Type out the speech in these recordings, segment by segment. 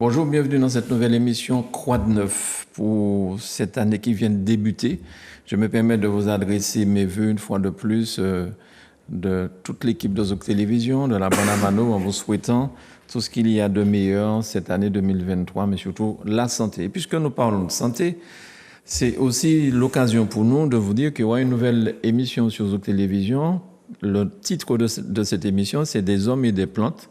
Bonjour, bienvenue dans cette nouvelle émission Croix de Neuf pour cette année qui vient de débuter. Je me permets de vous adresser mes vœux une fois de plus de toute l'équipe de Zouk Télévision, de la Bonne Amano, en vous souhaitant tout ce qu'il y a de meilleur cette année 2023, mais surtout la santé. Et puisque nous parlons de santé, c'est aussi l'occasion pour nous de vous dire qu'il y aura une nouvelle émission sur Zouk Télévision. Le titre de cette émission, c'est Des hommes et des plantes.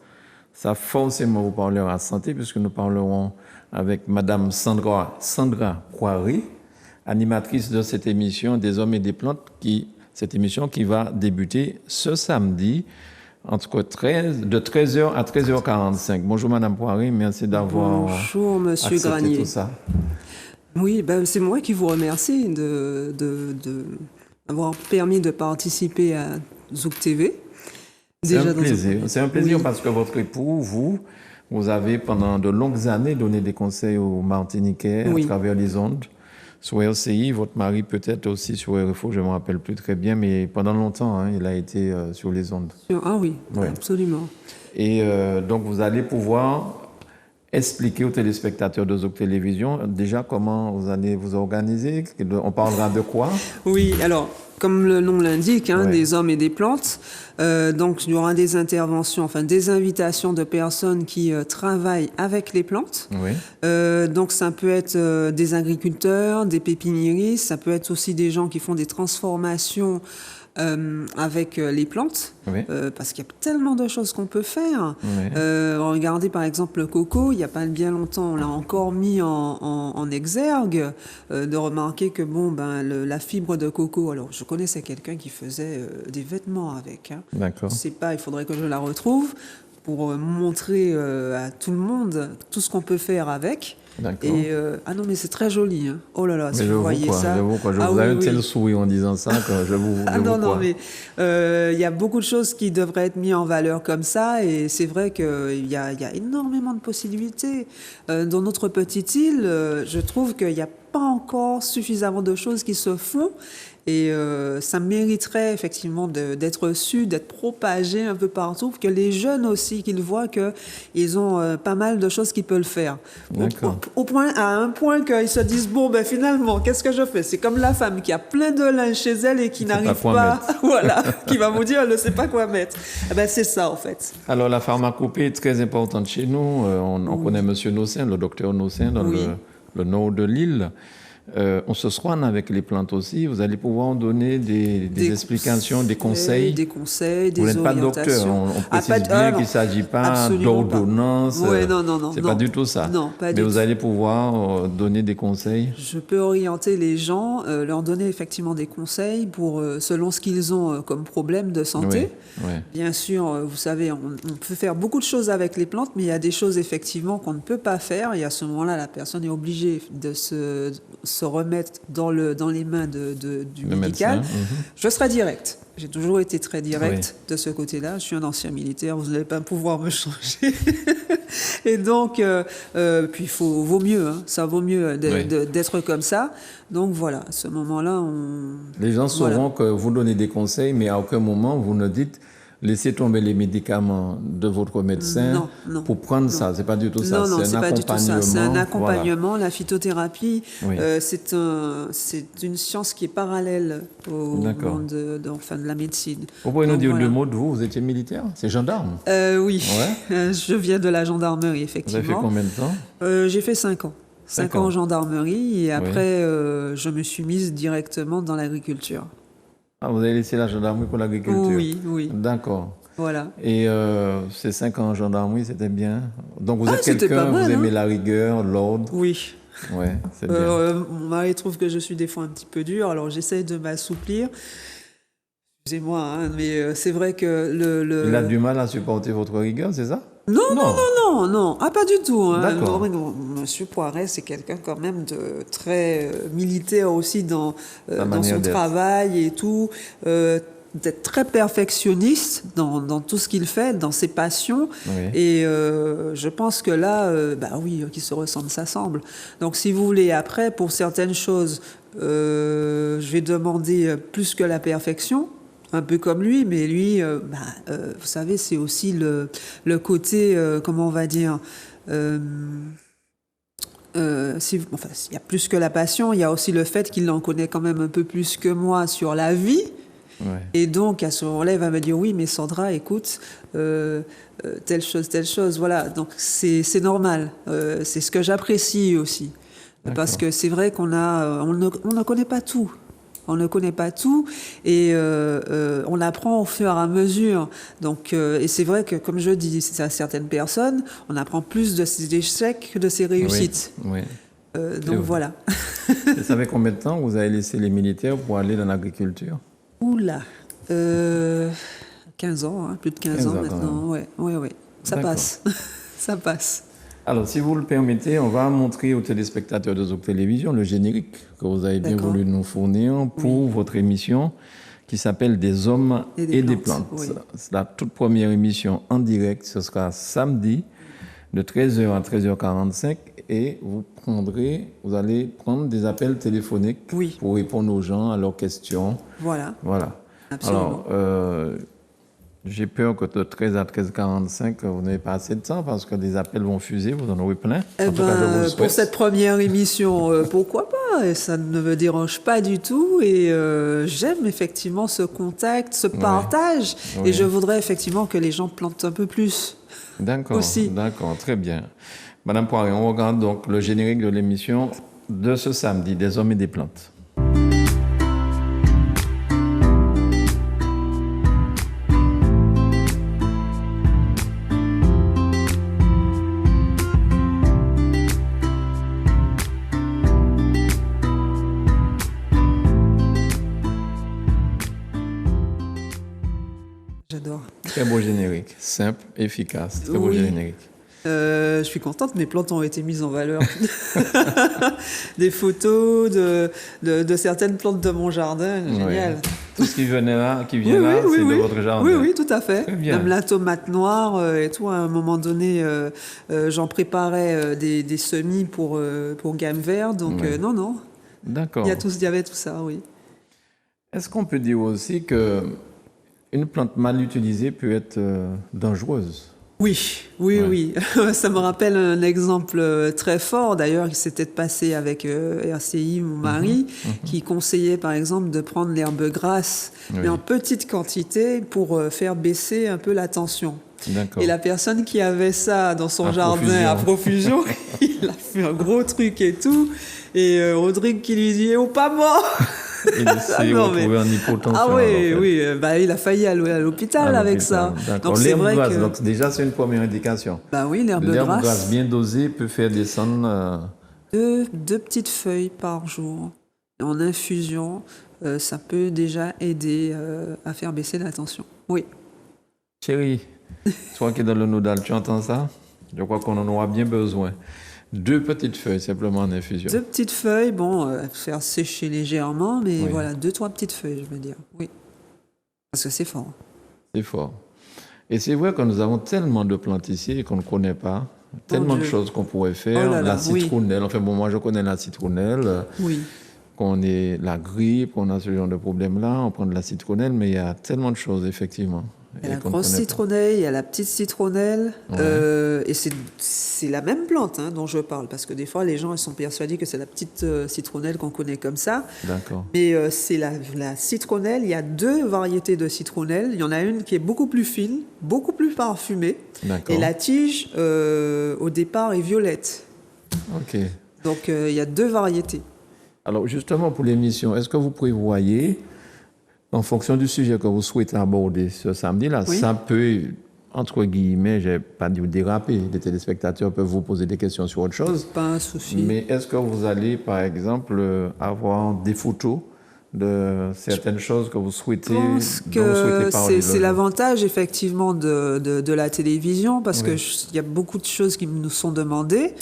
Ça forcément vous parlera santé puisque nous parlerons avec Madame Sandra Poiré, animatrice de cette émission Des hommes et des plantes, cette émission qui va débuter ce samedi de 13h à 13h45. Bonjour Madame Poiré, merci d'avoir Bonjour Monsieur accepté Granier. tout ça. Oui, c'est moi qui vous remercie d'avoir permis de participer à Zouk TV. C'est un plaisir. C'est un plaisir Oui. parce que votre époux, vous avez pendant de longues années donné des conseils aux Martiniquais Oui. à travers les ondes. Sur RCI, votre mari peut-être aussi sur RFO, je ne me rappelle plus très bien, mais pendant longtemps, il a été sur les ondes. Ah oui, Ouais. absolument. Et donc, vous allez pouvoir expliquer aux téléspectateurs de Zouk Télévision déjà comment vous allez vous organiser. On parlera de quoi? Oui, alors, comme le nom l'indique, Ouais. des hommes et des plantes, donc il y aura des interventions, enfin des invitations de personnes qui travaillent avec les plantes. Oui. Donc ça peut être des agriculteurs, des pépiniéristes, ça peut être aussi des gens qui font des transformations avec les plantes, Oui. parce qu'il y a tellement de choses qu'on peut faire. Oui. Regardez par exemple le coco, il n'y a pas bien longtemps, on l'a encore mis en exergue, de remarquer que la fibre de coco, alors je connaissais quelqu'un qui faisait des vêtements avec. D'accord. Je sais pas, il faudrait que je la retrouve pour montrer à tout le monde tout ce qu'on peut faire avec. D'accord. Et non mais c'est très joli. Hein. Oh là là, si Mais vous voyez ça. Je vous ai un tel sourire en disant ça que je vous Non, crois. mais il y a beaucoup de choses qui devraient être mises en valeur comme ça, et c'est vrai qu'il y a énormément de possibilités. Dans notre petite île, je trouve qu'il n'y a pas encore suffisamment de choses qui se font, et ça mériterait effectivement d'être su, d'être propagé un peu partout, pour que les jeunes aussi, qu'ils voient qu'ils ont pas mal de choses qu'ils peuvent faire. D'accord. À un point qu'ils se disent, finalement, qu'est-ce que je fais? C'est comme la femme qui a plein de linge chez elle et qui n'arrive pas, voilà, qui va vous dire, elle ne sait pas quoi mettre. C'est ça, en fait. Alors, la pharmacopée est très importante chez nous. On connaît M. Nossin, le docteur Nossin, dans Oui. le nord de l'île. On se soigne avec les plantes aussi. Vous allez pouvoir donner des explications, des conseils. Des conseils, des Vous n'êtes pas orientations. docteur. On précise bien qu'il ne s'agit pas d'ordonnance. Oui, non. C'est pas du tout ça. Non, pas du Mais tout. vous allez pouvoir donner des conseils. Je peux orienter les gens, leur donner effectivement des conseils pour selon ce qu'ils ont comme problème de santé. Oui. Bien sûr, vous savez, on peut faire beaucoup de choses avec les plantes, mais il y a des choses effectivement qu'on ne peut pas faire. Et à ce moment-là, la personne est obligée de se remettre dans les mains du médical. Je serai direct. J'ai toujours été très direct de ce côté-là. Je suis un ancien militaire, vous n'allez pas pouvoir me changer. Et donc, puis vaut mieux, ça vaut mieux d'être comme ça. Donc voilà, à ce moment-là, les gens sauront que vous donnez des conseils, mais à aucun moment vous ne dites laissez tomber les médicaments de votre médecin pour prendre ça. C'est pas du tout ça. Non, c'est pas du tout ça. C'est un accompagnement. Voilà. La phytothérapie, c'est une science qui est parallèle au monde de la médecine. Vous pouvez nous dire deux mots de vous? Vous étiez militaire? C'est gendarme? Oui. Ouais. Je viens de la gendarmerie, effectivement. Vous avez fait combien de temps? J'ai fait 5 ans. 5 ans en gendarmerie, et après, je me suis mise directement dans l'agriculture. Ah, vous avez laissé la gendarmerie pour l'agriculture? Oui. D'accord. Voilà. Et ces 5 ans en gendarmerie, c'était bien? Donc vous êtes quelqu'un, vous aimez la rigueur, l'ordre? Oui. Ouais, c'est bien. Mon mari trouve que je suis des fois un petit peu dure, alors j'essaye de m'assouplir. Excusez-moi, mais c'est vrai que Il a du mal à supporter votre rigueur, c'est ça? Non. Ah, pas du tout. D'accord. Monsieur Poiret, c'est quelqu'un quand même de très militaire aussi dans son travail et tout. D'être très perfectionniste dans tout ce qu'il fait, dans ses passions. Et je pense que là, qui se ressemble, s'assemble. Donc, si vous voulez, après, pour certaines choses, je vais demander plus que la perfection. Un peu comme lui, mais lui, vous savez, c'est aussi le côté, comment on va dire, enfin, il y a plus que la passion, il y a aussi le fait qu'il en connaît quand même un peu plus que moi sur la vie. Ouais. Et donc, à ce moment-là, il va me dire, oui, mais Sandra, écoute, telle chose, voilà. Donc, c'est normal. C'est ce que j'apprécie aussi. D'accord. Parce que c'est vrai on ne connaît pas tout. On ne connaît pas tout et on apprend au fur et à mesure. Donc, et c'est vrai que, comme je dis, à certaines personnes, on apprend plus de ses échecs que de ses réussites. Oui. Donc voilà. Et ça fait combien de temps que vous avez laissé les militaires pour aller dans l'agriculture? Oula, 15 ans, hein, plus de 15 ans maintenant. Ouais. Ça passe. Ça passe. Alors, si vous le permettez, on va montrer aux téléspectateurs de Zouk Télévision le générique que vous avez bien voulu nous fournir pour votre émission qui s'appelle Des hommes et des plantes. Oui. C'est la toute première émission en direct. Ce sera samedi de 13h à 13h45 et vous allez prendre des appels téléphoniques pour répondre aux gens à leurs questions. Voilà. Absolument. Alors, j'ai peur que de 13 à 13h45, vous n'avez pas assez de temps parce que les appels vont fuser, vous en aurez plein. En tout cas, je vous le souhaite. Pour cette première émission, pourquoi pas? Et ça ne me dérange pas du tout. Et j'aime effectivement ce contact, ce partage. Et je voudrais effectivement que les gens plantent un peu plus. D'accord, très bien. Madame Poiré, on regarde donc le générique de l'émission de ce samedi, Des hommes et des plantes. J'adore. Très beau générique, simple, efficace, très beau générique. Je suis contente, mes plantes ont été mises en valeur. Des photos de certaines plantes de mon jardin, génial. Tout ce qui vient là, c'est de votre jardin. Oui, tout à fait. Même la tomate noire et tout. À un moment donné, j'en préparais des semis pour gamme verte. Donc non. D'accord. Il y avait tout ça, oui. Est-ce qu'on peut dire aussi que une plante mal utilisée peut être dangereuse? Oui. Ça me rappelle un exemple très fort, d'ailleurs, qui s'était passé avec RCI, mon mari, qui conseillait, par exemple, de prendre l'herbe grasse, mais en petite quantité pour faire baisser un peu la tension. Et la personne qui avait ça dans son jardin à profusion, il a fait un gros truc et tout. Et Rodrigue qui lui dit « Oh, pas mort !» Il s'est retrouvé en hypotension. Il a failli aller à l'hôpital avec ça. Donc l'herbe grasse, donc déjà c'est une première indication. L'herbe grasse bien dosée peut faire descendre... Deux petites feuilles par jour. En infusion, ça peut déjà aider à faire baisser la tension. Oui. Chérie, toi qui es dans le nodal, tu entends ça? Je crois qu'on en aura bien besoin. 2 petites feuilles, simplement en infusion. 2 petites feuilles, faire sécher légèrement, mais 2-3 petites feuilles, je veux dire. Oui. Parce que c'est fort. C'est fort. Et c'est vrai que nous avons tellement de plantes ici qu'on ne connaît pas. Tellement de choses qu'on pourrait faire. La citronnelle. Enfin, moi, je connais la citronnelle. Oui. Qu'on ait la grippe, qu'on a ce genre de problème-là, on prend de la citronnelle, mais il y a tellement de choses, effectivement. Il y a la grosse citronnelle, il y a la petite citronnelle, et c'est la même plante dont je parle, parce que des fois, les gens ils sont persuadés que c'est la petite citronnelle qu'on connaît comme ça. D'accord. Mais c'est la citronnelle, il y a 2 variétés de citronnelle. Il y en a une qui est beaucoup plus fine, beaucoup plus parfumée, et la tige, au départ, est violette. Ok. Donc, il y a 2 variétés. Alors, justement, pour l'émission, est-ce que vous prévoyez, en fonction du sujet que vous souhaitez aborder ce samedi-là, ça peut, entre guillemets, je n'ai pas dit déraper, les téléspectateurs peuvent vous poser des questions sur autre chose. Pas un souci. Mais est-ce que vous allez, par exemple, avoir des photos de certaines choses que vous souhaitez, parler? C'est l'avantage, effectivement, de la télévision, parce qu'il y a beaucoup de choses qui nous sont demandées.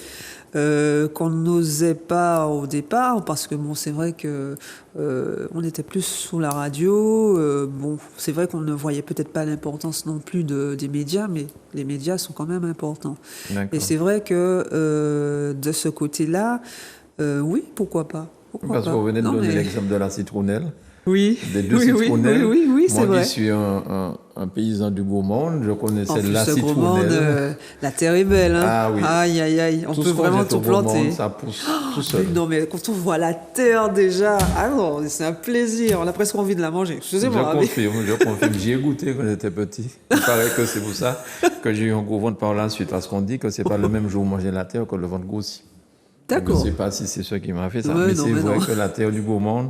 Qu'on n'osait pas au départ, parce que c'est vrai que on était plus sous la radio. C'est vrai qu'on ne voyait peut-être pas l'importance non plus des médias, mais les médias sont quand même importants. Et c'est vrai que de ce côté-là, oui, pourquoi pas. pourquoi Parce que pas. vous venez de Non, donner mais- l'exemple de la citronnelle. Oui, Des deux oui, oui, citronnelles. oui, c'est Moi vrai. qui suis un paysan du beau monde, je En connaissais plus, la ce gros monde, citronnelle. la terre est belle, hein. Ah oui. Aïe, aïe, aïe, on Tout peut ce qu'on vraiment jette au tout beau monde, planter. ça pousse tout Mais seul. non, mais quand on voit la terre déjà, ah non, c'est un plaisir. On a presque envie de la manger. Excusez-moi. mais- Je confirme, j'y ai goûté quand j'étais petit. Il paraît que c'est pour ça que j'ai eu un gros ventre par la suite, parce qu'on dit que c'est pas le même jour où manger la terre que le ventre grossit. Je ne D'accord. sais pas si c'est ce qui m'a fait ça, Ouais, mais non, c'est mais vrai non. que la terre du beau monde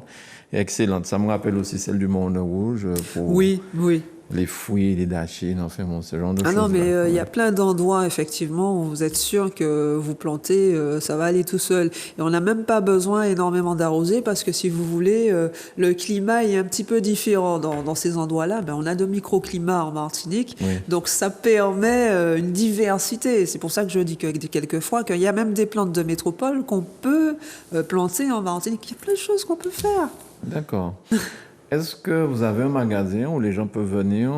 est excellente. Ça me rappelle aussi celle du Monde Rouge pour Oui, oui. les fruits, les dachines, enfin bon, ce genre de Ah choses. non, mais il y a plein d'endroits, effectivement, où vous êtes sûr que vous plantez, ça va aller tout seul. Et on n'a même pas besoin énormément d'arroser parce que si vous voulez, le climat est un petit peu différent dans ces endroits-là. Ben, on a de microclimats en Martinique, Oui. donc ça permet une diversité. C'est pour ça que je dis que quelquefois qu'il y a même des plantes de métropole qu'on peut planter en Martinique. Il y a plein de choses qu'on peut faire. D'accord. Est-ce que vous avez un magasin où les gens peuvent venir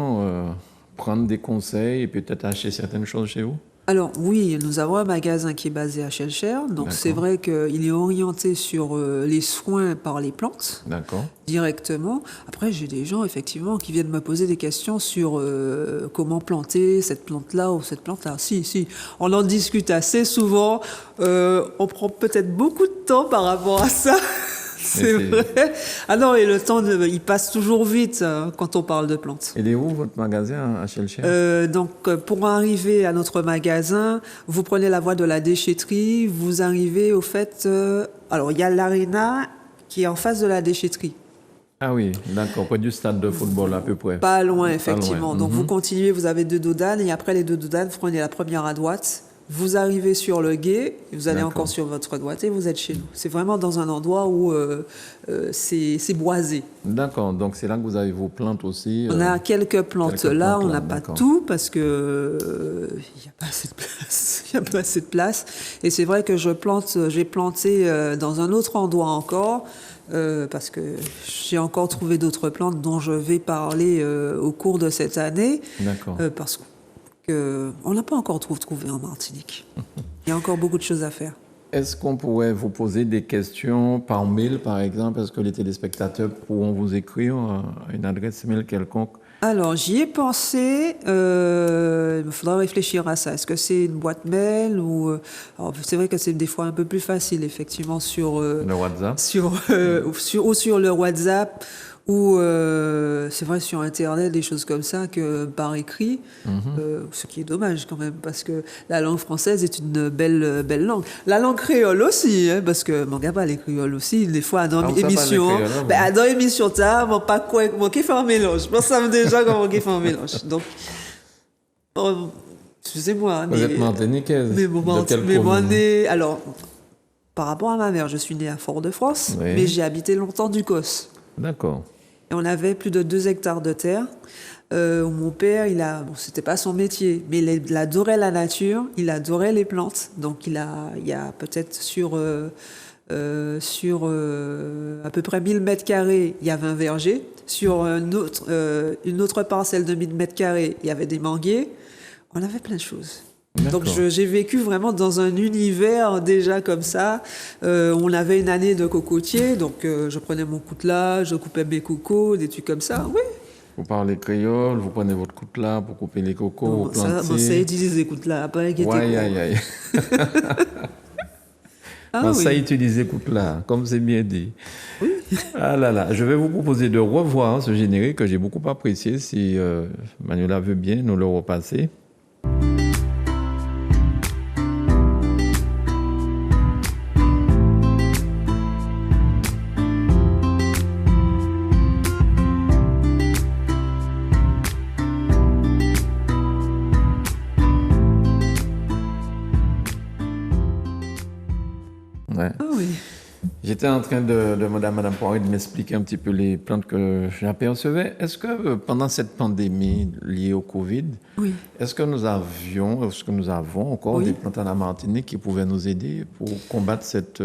prendre des conseils et peut-être acheter certaines choses chez vous? Alors oui, nous avons un magasin qui est basé à Shellshare, donc D'accord. c'est vrai qu'il est orienté sur les soins par les plantes D'accord. directement. Après, j'ai des gens effectivement qui viennent me poser des questions sur comment planter cette plante-là ou cette plante-là. Si, on en discute assez souvent. On prend peut-être beaucoup de temps par rapport à ça. C'est vrai. Ah non, et le temps, il passe toujours vite quand on parle de plantes. Il est où votre magasin à Shellshare? Donc, pour arriver à notre magasin, vous prenez la voie de la déchetterie, vous arrivez au fait... alors, il y a l'aréna qui est en face de la déchetterie. Ah oui, d'accord, près du stade de football à peu près. Pas loin, effectivement. loin. Donc, vous continuez, vous avez 2 dodanes, et après les 2 dodanes, vous prenez la première à droite, vous arrivez sur le gué, et vous allez D'accord. encore sur votre droite, et vous êtes chez nous. C'est vraiment dans un endroit où c'est boisé. D'accord, donc c'est là que vous avez vos plantes aussi. On a quelques plantes quelques là, plantes on là, n'a pas d'accord. tout parce que il n'y a pas assez de place. Il y a pas assez de place. Et c'est vrai que j'ai planté dans un autre endroit encore parce que j'ai encore trouvé d'autres plantes dont je vais parler au cours de cette année D'accord. parce que on n'a pas encore trouvé en Martinique. Il y a encore beaucoup de choses à faire. Est-ce qu'on pourrait vous poser des questions par mail, par exemple? Est-ce que les téléspectateurs pourront vous écrire à une adresse mail quelconque? Alors, j'y ai pensé. Il me faudra réfléchir à ça. Est-ce que c'est une boîte mail ou alors, c'est vrai que c'est des fois un peu plus facile, effectivement, sur Le WhatsApp? sur le WhatsApp ou c'est vrai sur Internet, des choses comme ça que par écrit. Ce qui est dommage quand même parce que la langue française est une belle langue. La langue créole aussi, hein, parce que mon gars parle créole aussi. Des fois dans Ah, vous savez l'émission, parler créole, dans l'émission ça, mon pas quoi, mon qui fait un mélange. Je pense ça me déjà comment qui fait un mélange. Donc excusez-moi, Vous êtes martiniquaise? mais De quelle mais moi commune? né, alors par rapport à ma mère, je suis née à Fort-de-France, Oui. mais j'ai habité longtemps du Cos. D'accord. Et on avait plus de 2 hectares de terre. Où mon père, c'était pas son métier, mais il adorait la nature, il adorait les plantes. Donc il y a peut-être sur à peu près 1000 mètres carrés, il y avait un verger. Sur une autre parcelle de 1000 mètres carrés, il y avait des manguiers. On avait plein de choses. Donc D'accord. j'ai vécu vraiment dans un univers déjà comme ça. On avait une année de cocotier, donc je prenais mon coutelas, je coupais mes cocos, des trucs comme ça. Oui. Vous parlez créole, vous prenez votre coutelas pour couper les cocos, vous plantez. Ça utilise les coutelas, pas inquiétez-vous. Ouais, aïe, aïe. Ah Ça oui. utilise les coutelas, comme c'est bien dit. Ah là là, je vais vous proposer de revoir ce générique que j'ai beaucoup apprécié. Si Manuela veut bien nous le repasser. Ouais. Ah oui. J'étais en train de demander à Madame Poiré de m'expliquer un petit peu les plantes que j'apercevais. Est-ce que pendant cette pandémie liée au Covid, Oui. est-ce que nous avons encore Oui. des plantes à la Martinique qui pouvaient nous aider pour combattre cette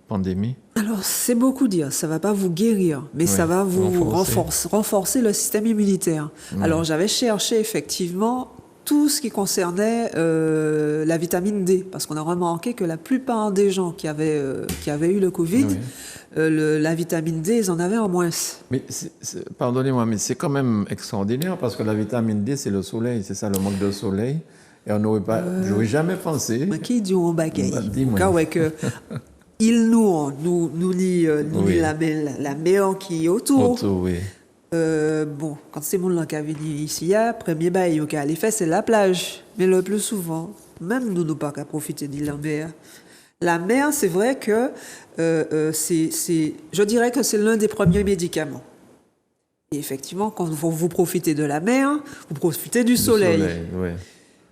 pandémie? Alors, c'est beaucoup dire, ça va pas vous guérir, mais Oui, ça va vous renforcer. renforcer le système immunitaire. Alors, j'avais cherché effectivement tout ce qui concernait la vitamine D, parce qu'on a remarqué que la plupart des gens qui avaient eu le Covid, la vitamine D, ils en avaient en moins. Mais pardonnez-moi, mais c'est quand même extraordinaire parce que la vitamine D, c'est le soleil, c'est ça, le manque de soleil. Et on n'aurait pas, j'aurais jamais pensé. Mais qui dit on bagaille? Dis-moi. Car ouais que il nous lit la mer qui est autour. Autour, oui. Bon, quand c'est mon qui a venu ici, premier bail au cas fait, c'est la plage. Mais le plus souvent, même nous pas qu'à profiter de la mer. La mer, c'est vrai que je dirais que c'est l'un des premiers médicaments. Et effectivement, quand vous profitez de la mer, vous profitez du soleil. Ouais.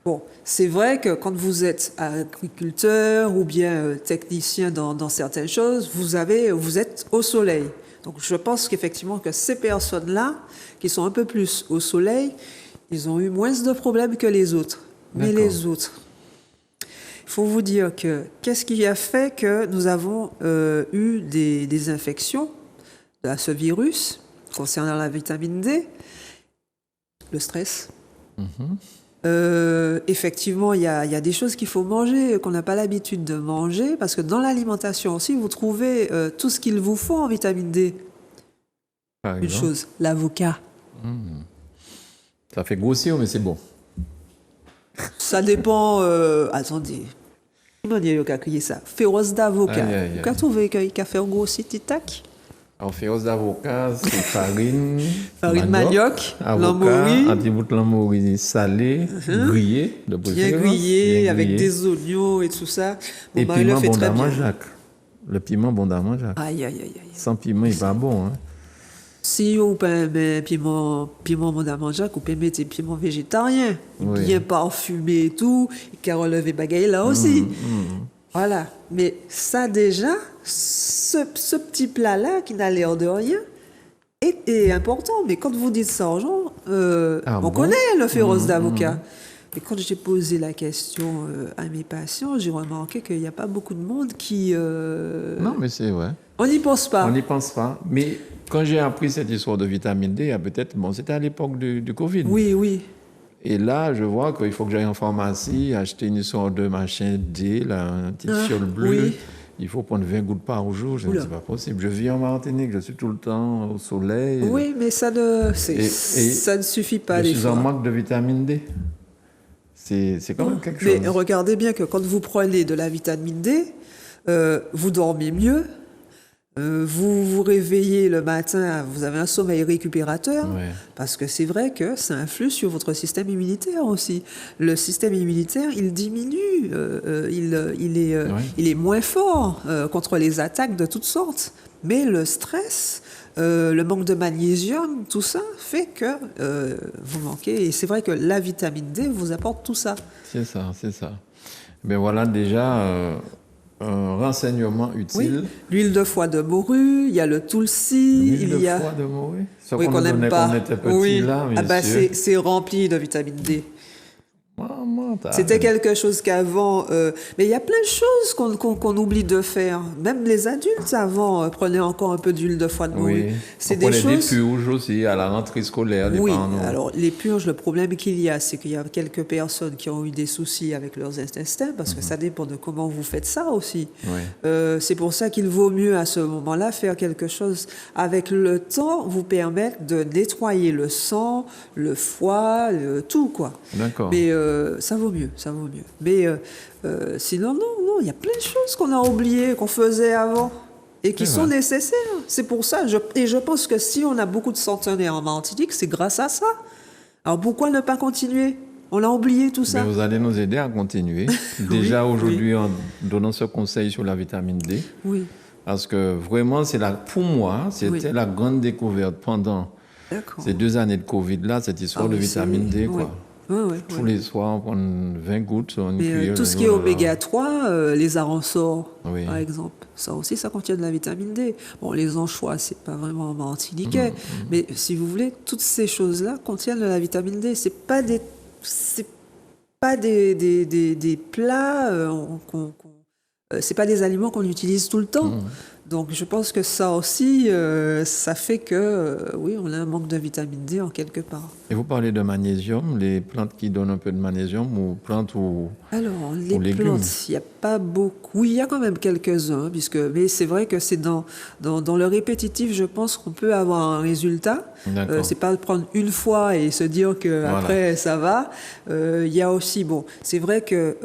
Bon, c'est vrai que quand vous êtes agriculteur ou bien technicien dans certaines choses, vous êtes au soleil. Donc je pense qu'effectivement que ces personnes-là, qui sont un peu plus au soleil, ils ont eu moins de problèmes que les autres. Mais les autres, il faut vous dire que qu'est-ce qui a fait que nous avons eu des infections à ce virus concernant la vitamine D? Le stress. Effectivement, il y a des choses qu'il faut manger, qu'on n'a pas l'habitude de manger, parce que dans l'alimentation aussi, vous trouvez tout ce qu'il vous faut en vitamine D. Par Une exemple, chose, l'avocat. ça fait grossir, mais c'est bon. Ça dépend... attendez. Comment dire qu'il y a ça? Féroce d'avocat. Aïe, aïe, aïe. Vous avez trouvé qu'il a fait grossir titac? Alors, féroce d'avocat, c'est farine. Farine manioc, avocat, l'amaury. un petit bout de l'amaury salé, grillé, de Bien préférence. grillé, avec grillé. des oignons et tout ça. Mon Et mari piment le fait bon très bien. Jacques. Le piment bon Jacques. Aïe, aïe, aïe, aïe. Sans piment, il n'est pas bon. Hein. Si vous pouvez piment Mondamanja, vous pouvez mettre piment végétarien, Oui. bien parfumé et tout, et qui a relevé bagaille là aussi. Voilà. Mais ça déjà, ce petit plat-là, qui n'a l'air de rien, est important. Mais quand vous dites ça aux gens, on bon? connaît le féroce d'avocat. Mais quand j'ai posé la question à mes patients, j'ai remarqué qu'il n'y a pas beaucoup de monde qui... Non, mais c'est vrai. On n'y pense pas. On n'y pense pas. Mais quand j'ai appris cette histoire de vitamine D, il y a peut-être, bon, c'était à l'époque du Covid. Oui. Et là, je vois qu'il faut que j'aille en pharmacie, acheter une sorte de machin D, là, une petite fiole bleue. oui. Il faut prendre 20 gouttes par jour. Je me dis, c'est pas possible. Je vis en Martinique, je suis tout le temps au soleil. Oui, mais ça ne suffit pas des Je suis fois. en manque de vitamine D. C'est quand même quelque chose. Mais regardez bien que quand vous prenez de la vitamine D, vous dormez mieux, vous vous réveillez le matin, vous avez un sommeil récupérateur, Ouais. parce que c'est vrai que ça influe sur votre système immunitaire aussi. Le système immunitaire, il diminue, il est moins fort contre les attaques de toutes sortes. Mais le stress, le manque de magnésium, tout ça fait que vous manquez. Et c'est vrai que la vitamine D vous apporte tout ça. C'est ça. Ben voilà déjà un renseignement utile. Oui. L'huile de foie de morue, il y a le tulsi, L'huile de foie de morue. Ce oui, qu'on qu'on nous n'aime donnait pas. quand on était petit Oui. là, Ah bah messieurs. c'est rempli de vitamine D. Maman, C'était quelque chose qu'avant... mais il y a plein de choses qu'on oublie de faire. Même les adultes avant prenaient encore un peu d'huile de foie de morue. Oui. C'est On des prenait choses... des purges aussi à la rentrée scolaire. Les Oui, parents nous- alors les purges, le problème qu'il y a, c'est qu'il y a quelques personnes qui ont eu des soucis avec leurs intestins, parce que ça dépend de comment vous faites ça aussi. Ouais. C'est pour ça qu'il vaut mieux à ce moment-là faire quelque chose avec le temps, vous permettre de nettoyer le sang, le foie, tout quoi. D'accord. Mais ça vaut mieux. Mais sinon, non, il y a plein de choses qu'on a oubliées, qu'on faisait avant et qui C'est sont vrai. nécessaires. C'est pour ça, je pense que si on a beaucoup de centenaires en Martinique, c'est grâce à ça. Alors pourquoi ne pas continuer? On a oublié tout ça. Ben, vous allez nous aider à continuer. Déjà aujourd'hui, en donnant ce conseil sur la vitamine D. Oui, Parce que vraiment, pour moi, c'était la grande découverte pendant d'accord. ces 2 années de Covid-là, cette histoire de oui, vitamine D. Quoi. Oui. Tous les soirs, on prend 20 gouttes sur une Mais cuillère. tout ce qui est oméga 3, les arançors, Oui. par exemple, ça aussi, ça contient de la vitamine D. Bon, les anchois, c'est pas vraiment martiniquais, mais si vous voulez, toutes ces choses-là contiennent de la vitamine D. C'est pas des plats, c'est pas des aliments qu'on utilise tout le temps. Donc je pense que ça aussi, ça fait que, oui, on a un manque de vitamine D en quelque part. Et vous parlez de magnésium, les plantes qui donnent un peu de magnésium ou plantes ou Alors, les légumes? plantes, il n'y a pas beaucoup. Oui, il y a quand même quelques-uns, mais c'est vrai que c'est dans le répétitif, je pense qu'on peut avoir un résultat. D'accord. C'est pas de prendre une fois et se dire que Voilà. après ça va. Il y a aussi, bon, c'est vrai que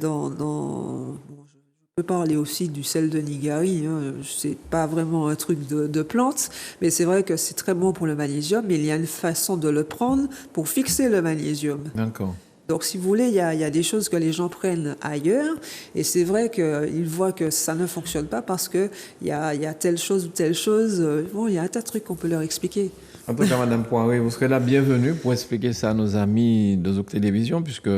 bon, je peux parler aussi du sel de Nigari, hein. C'est pas vraiment un truc de plante, mais c'est vrai que c'est très bon pour le magnésium, mais il y a une façon de le prendre pour fixer le magnésium. D'accord. Donc, si vous voulez, il y a des choses que les gens prennent ailleurs, et c'est vrai qu'ils voient que ça ne fonctionne pas parce qu'il y a telle chose ou telle chose. Bon, il y a un tas de trucs qu'on peut leur expliquer. En tout cas, Madame Poiré, vous serez la bienvenue pour expliquer ça à nos amis de Zouk Télévision, puisque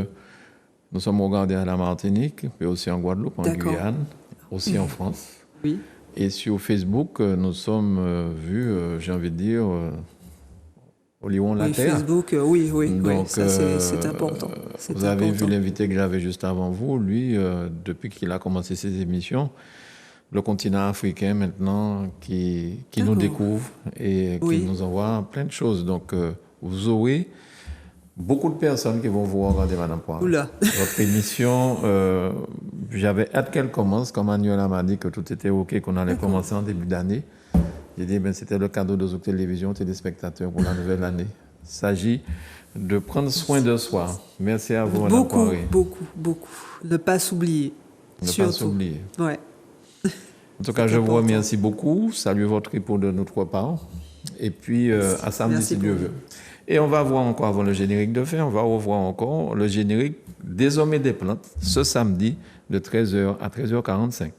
nous sommes regardés à la Martinique, mais aussi en Guadeloupe, en D'accord. Guyane, aussi en France. Oui. Et sur Facebook, nous sommes vus, j'ai envie de dire, au Lion la Oui, Terre. Facebook, oui, Donc, ça c'est important. C'est vous avez vu important. l'invité que j'avais juste avant vous. Lui, depuis qu'il a commencé ses émissions, le continent africain maintenant qui nous D'accord. découvre et qui Oui. nous envoie plein de choses. Donc, vous aurez beaucoup de personnes qui vont vous regarder, Madame Poiré. Oula. Votre émission, j'avais hâte qu'elle commence. Comme Manuela m'a dit que tout était OK, qu'on allait commencer en début d'année. J'ai dit, c'était le cadeau de Zouk Télévision, téléspectateurs pour la nouvelle année. Il s'agit de prendre soin de soi. Merci à vous, Madame Beaucoup, Poiré. beaucoup. Ne pas s'oublier. Ne pas Surtout. s'oublier. Ouais. En tout cas, je vous remercie beaucoup. Saluez votre époux de notre part. Et puis, à samedi, Merci si Dieu beaucoup. veut. Et on va voir encore, avant le générique de fin, on va revoir encore le générique des hommes et des plantes, ce samedi, de 13h à 13h45.